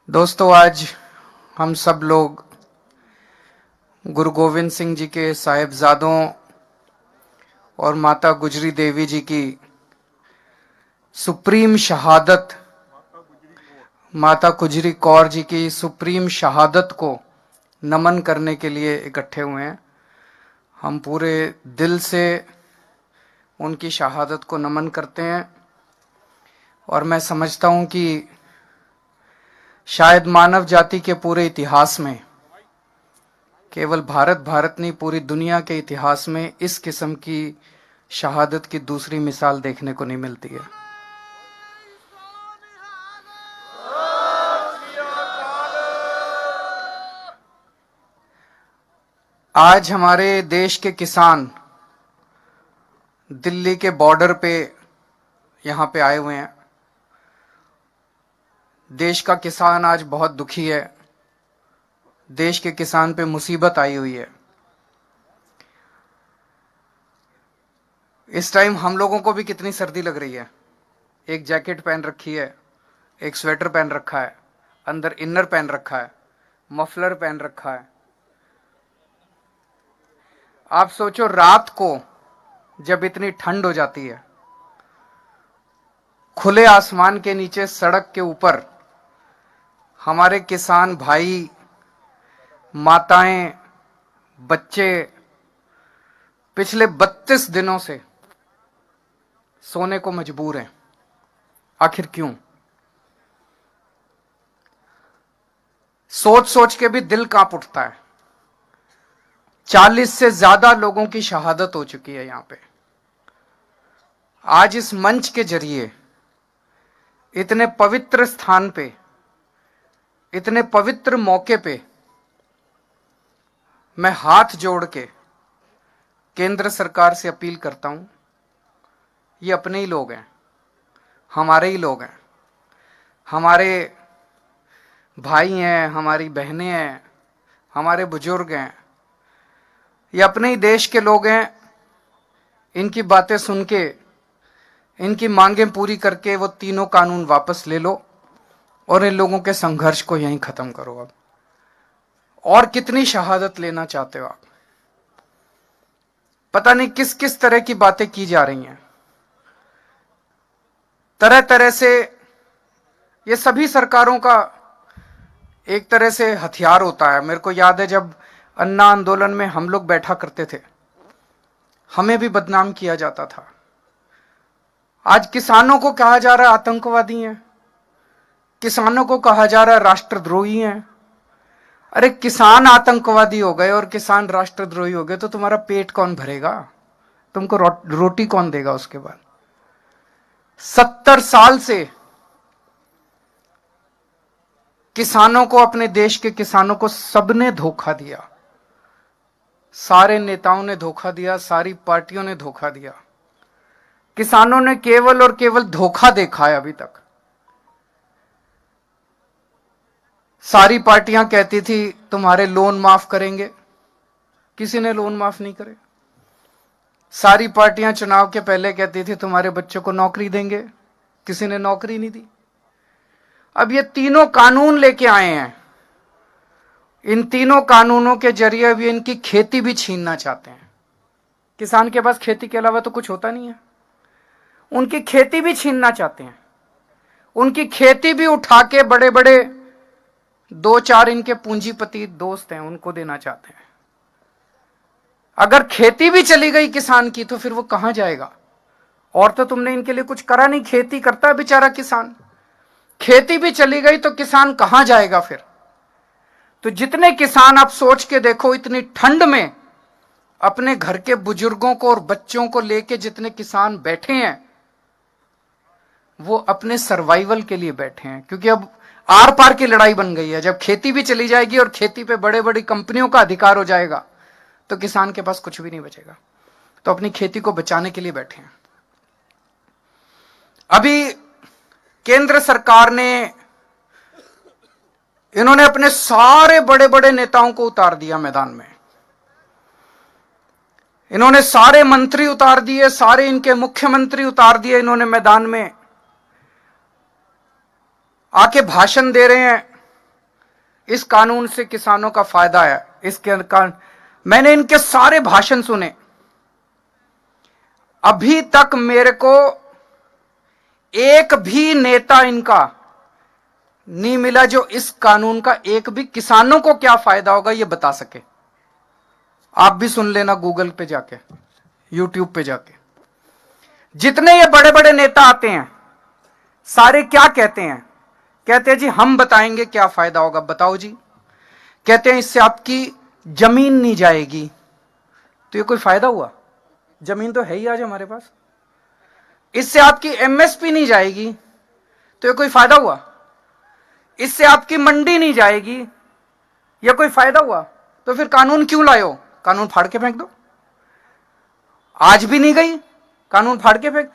दोस्तों, आज हम सब लोग गुरु गोविंद सिंह जी के साहिबजादों और माता गुजरी देवी जी की सुप्रीम शहादत, माता गुजरी कौर जी की सुप्रीम शहादत को नमन करने के लिए इकट्ठे हुए हैं। हम पूरे दिल से उनकी शहादत को नमन करते हैं और मैं समझता हूं कि शायद मानव जाति के पूरे इतिहास में, केवल भारत नहीं पूरी दुनिया के इतिहास में इस किस्म की शहादत की दूसरी मिसाल देखने को नहीं मिलती है। आज हमारे देश के किसान दिल्ली के बॉर्डर पे यहां पे आए हुए हैं। देश का किसान आज बहुत दुखी है। देश के किसान पे मुसीबत आई हुई है। इस टाइम हम लोगों को भी कितनी सर्दी लग रही है। एक जैकेट पहन रखी है, एक स्वेटर पहन रखा है, अंदर इनर पहन रखा है, मफलर पहन रखा है। आप सोचो, रात को जब इतनी ठंड हो जाती है, खुले आसमान के नीचे सड़क के ऊपर हमारे किसान भाई, माताएं, बच्चे पिछले 32 दिनों से सोने को मजबूर हैं। आखिर क्यों? सोच सोच के भी दिल कांप उठता है। 40 से ज्यादा लोगों की शहादत हो चुकी है यहां पे। आज इस मंच के जरिए इतने पवित्र स्थान पे, इतने पवित्र मौके पे मैं हाथ जोड़ के केंद्र सरकार से अपील करता हूं। ये अपने ही लोग हैं, हमारे ही लोग हैं, हमारे भाई हैं, हमारी बहनें हैं, हमारे बुजुर्ग हैं। ये अपने ही देश के लोग हैं। इनकी बातें सुन के, इनकी मांगें पूरी करके वो तीनों कानून वापस ले लो और इन लोगों के संघर्ष को यहीं खत्म करो। अब और कितनी शहादत लेना चाहते हो आप? पता नहीं किस किस तरह की बातें की जा रही हैं। तरह तरह से ये सभी सरकारों का एक तरह से हथियार होता है। मेरे को याद है जब अन्ना आंदोलन में हम लोग बैठा करते थे, हमें भी बदनाम किया जाता था। आज किसानों को कहा जा रहा है आतंकवादी हैं, किसानों को कहा जा रहा है राष्ट्रद्रोही हैं। अरे किसान आतंकवादी हो गए और किसान राष्ट्रद्रोही हो गए तो तुम्हारा पेट कौन भरेगा? तुमको रोटी कौन देगा उसके बाद? 70 साल से किसानों को, अपने देश के किसानों को सबने धोखा दिया। सारे नेताओं ने धोखा दिया, सारी पार्टियों ने धोखा दिया। किसानों ने केवल और केवल धोखा देखा है अभी तक। सारी पार्टियां कहती थी तुम्हारे लोन माफ करेंगे, किसी ने लोन माफ नहीं करे। सारी पार्टियां चुनाव के पहले कहती थी तुम्हारे बच्चों को नौकरी देंगे, किसी ने नौकरी नहीं दी। अब ये तीनों कानून लेके आए हैं। इन तीनों कानूनों के जरिए भी इनकी खेती भी छीनना चाहते हैं। किसान के पास खेती के अलावा तो कुछ होता नहीं है। उनकी खेती भी छीनना चाहते हैं। उनकी खेती भी उठा के बड़े बड़े 2-4 इनके पूंजीपति दोस्त हैं, उनको देना चाहते हैं। अगर खेती भी चली गई किसान की तो फिर वो कहां जाएगा? और तो तुमने इनके लिए कुछ करा नहीं। खेती करता है बेचारा किसान। खेती भी चली गई तो किसान कहां जाएगा फिर? तो जितने किसान, आप सोच के देखो, इतनी ठंड में अपने घर के बुजुर्गों को और बच्चों को लेके जितने किसान बैठे हैं, वो अपने सर्वाइवल के लिए बैठे हैं। क्योंकि अब आर पार की लड़ाई बन गई है। जब खेती भी चली जाएगी और खेती पे बड़े बड़ी कंपनियों का अधिकार हो जाएगा तो किसान के पास कुछ भी नहीं बचेगा। तो अपनी खेती को बचाने के लिए बैठे हैं। अभी केंद्र सरकार ने, इन्होंने अपने सारे बड़े बड़े नेताओं को उतार दिया मैदान में। इन्होंने सारे मंत्री उतार दिए, सारे इनके मुख्यमंत्री उतार दिए इन्होंने मैदान में। आके भाषण दे रहे हैं इस कानून से किसानों का फायदा है। इसके कारण मैंने इनके सारे भाषण सुने, अभी तक मेरे को एक भी नेता इनका नहीं मिला जो इस कानून का एक भी किसानों को क्या फायदा होगा ये बता सके। आप भी सुन लेना गूगल पे जाके, यूट्यूब पे जाके। जितने ये बड़े बड़े नेता आते हैं सारे क्या कहते हैं? कहते हैं जी हम बताएंगे क्या फायदा होगा। बताओ जी। कहते हैं इससे आपकी जमीन नहीं जाएगी। तो ये कोई फायदा हुआ? जमीन तो है ही आज हमारे पास। इससे आपकी एमएसपी नहीं जाएगी। तो ये कोई फायदा हुआ? इससे आपकी मंडी नहीं जाएगी। यह कोई फायदा हुआ? तो फिर कानून क्यों लाए हो? कानून फाड़ के फेंक दो। आज भी नहीं गई, कानून फाड़ के फेंक।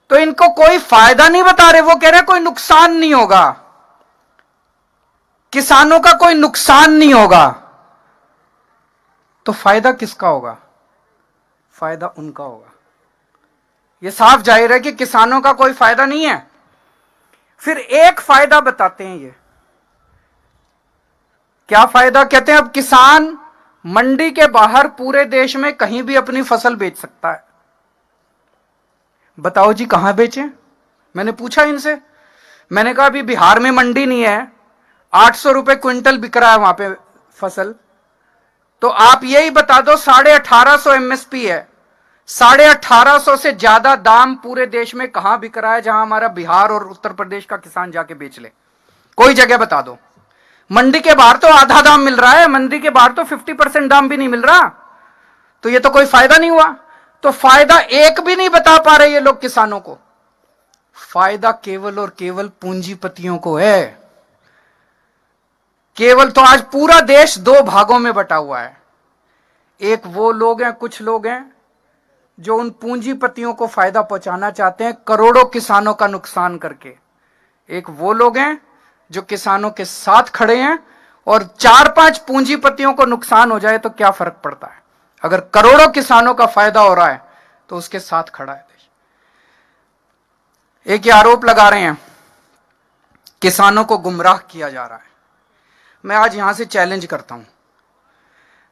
तो इनको कोई फायदा नहीं बता रहे, वो कह रहे कोई नुकसान नहीं होगा, किसानों का कोई नुकसान नहीं होगा। तो फायदा किसका होगा? फायदा उनका होगा। यह साफ जाहिर है कि किसानों का कोई फायदा नहीं है। फिर एक फायदा बताते हैं ये। क्या फायदा? कहते हैं अब किसान मंडी के बाहर पूरे देश में कहीं भी अपनी फसल बेच सकता है। बताओ जी कहां बेचें? मैंने पूछा इनसे, मैंने कहा अभी बिहार में मंडी नहीं है, 800 रुपए क्विंटल बिक रहा है वहां पे फसल। तो आप यही बता दो, 1850 एमएसपी है, 1850 से ज्यादा दाम पूरे देश में कहां बिक रहा है जहां हमारा बिहार और उत्तर प्रदेश का किसान जाके बेच ले? कोई जगह बता दो। मंडी के बाहर तो आधा दाम मिल रहा है, मंडी के बाहर तो 50% दाम भी नहीं मिल रहा। तो ये तो कोई फायदा नहीं हुआ। तो फायदा एक भी नहीं बता पा रहे ये लोग किसानों को। फायदा केवल और केवल पूंजीपतियों को है। केवल तो आज पूरा देश दो भागों में बटा हुआ है। एक वो लोग हैं, कुछ लोग हैं जो उन पूंजीपतियों को फायदा पहुंचाना चाहते हैं करोड़ों किसानों का नुकसान करके। एक वो लोग हैं जो किसानों के साथ खड़े हैं, और 4-5 पूंजीपतियों को नुकसान हो जाए तो क्या फर्क पड़ता है? अगर करोड़ों किसानों का फायदा हो रहा है तो उसके साथ खड़ा है देश। एक ही आरोप लगा रहे हैं किसानों को गुमराह किया जा रहा है। मैं आज यहां से चैलेंज करता हूं,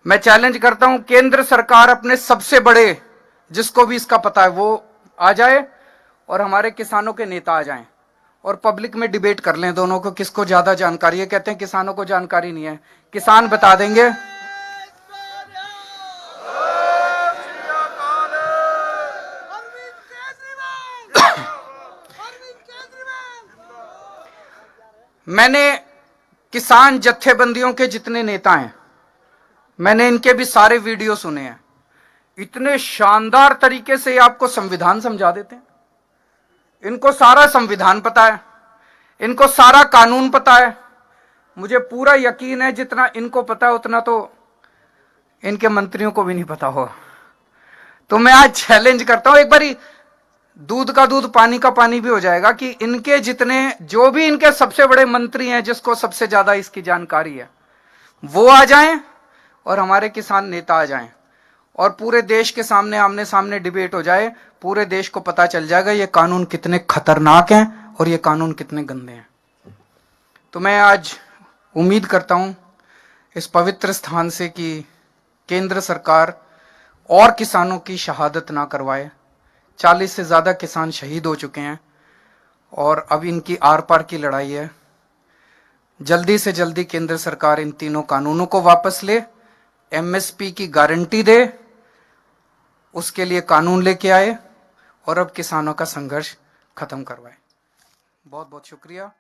मैं चैलेंज करता हूं केंद्र सरकार अपने सबसे बड़े, जिसको भी इसका पता है वो आ जाए, और हमारे किसानों के नेता आ जाएं और पब्लिक में डिबेट कर लें दोनों को, किसको ज्यादा जानकारी है। कहते हैं किसानों को जानकारी नहीं है, किसान बता देंगे। मैंने किसान जत्थेबंदियों के जितने नेता हैं, मैंने इनके भी सारे वीडियो सुने हैं। इतने शानदार तरीके से आपको संविधान समझा देते हैं। इनको सारा संविधान पता है, इनको सारा कानून पता है। मुझे पूरा यकीन है जितना इनको पता है उतना तो इनके मंत्रियों को भी नहीं पता होगा। तो मैं आज चैलेंज करता हूं, एक बारी दूध का दूध पानी का पानी भी हो जाएगा कि इनके जितने, जो भी इनके सबसे बड़े मंत्री हैं जिसको सबसे ज्यादा इसकी जानकारी है, वो आ जाएं और हमारे किसान नेता आ जाएं और पूरे देश के सामने आमने सामने डिबेट हो जाए। पूरे देश को पता चल जाएगा ये कानून कितने खतरनाक हैं और ये कानून कितने गंदे हैं। तो मैं आज उम्मीद करता हूं इस पवित्र स्थान से कि केंद्र सरकार और किसानों की शहादत ना करवाए। 40 से ज्यादा किसान शहीद हो चुके हैं और अब इनकी आर पार की लड़ाई है। जल्दी से जल्दी केंद्र सरकार इन तीनों कानूनों को वापस ले, एमएसपी की गारंटी दे, उसके लिए कानून लेके आए और अब किसानों का संघर्ष खत्म करवाए। बहुत बहुत शुक्रिया।